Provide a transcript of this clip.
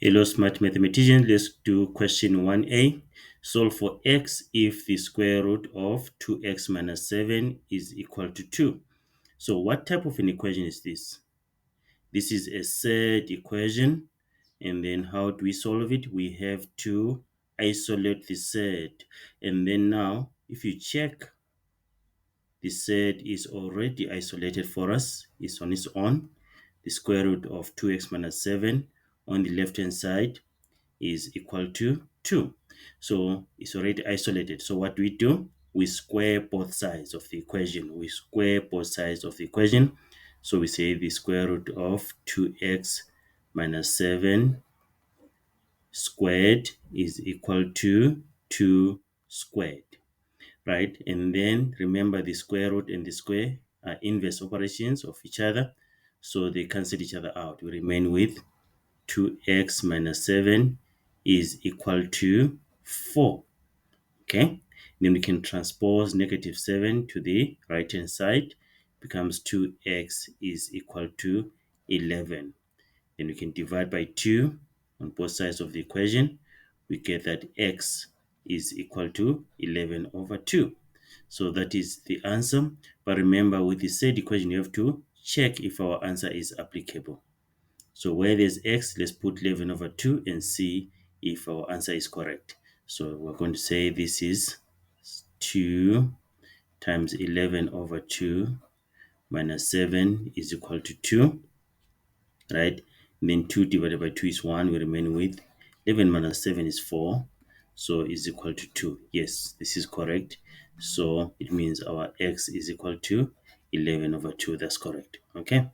Hello, smart mathematicians. Let's do question 1a. Solve for x if the square root of 2x minus 7 is equal to 2. So what type of an equation is this? This is a SURD equation. And then how do we solve it? We have to isolate the SURD. And then now, if you check, the SURD is already isolated for us. It's on its own. The square root of 2x minus 7 on the left-hand side is equal to 2. So it's already isolated. So what do we do? We square both sides of the equation. We square both sides of the equation. So we say the square root of 2x minus 7 squared is equal to 2 squared, right? And then remember, the square root and the square are inverse operations of each other. So they cancel each other out. We remain with 2x minus 7 is equal to 4. Okay, then we can transpose negative 7 to the right hand side. Becomes 2x is equal to 11. Then we can divide by 2 on both sides of the equation. We get that x is equal to 11 over 2. So that is the answer. But remember, with the said equation, you have to check if our answer is applicable. So where there's x, let's put 11 over 2 and see if our answer is correct. So we're going to say this is 2 times 11 over 2 minus 7 is equal to 2, right? And then 2 divided by 2 is 1. We remain with 11 minus 7 is 4. So is equal to 2. Yes, this is correct. So it means our x is equal to 11 over 2. That's correct. Okay.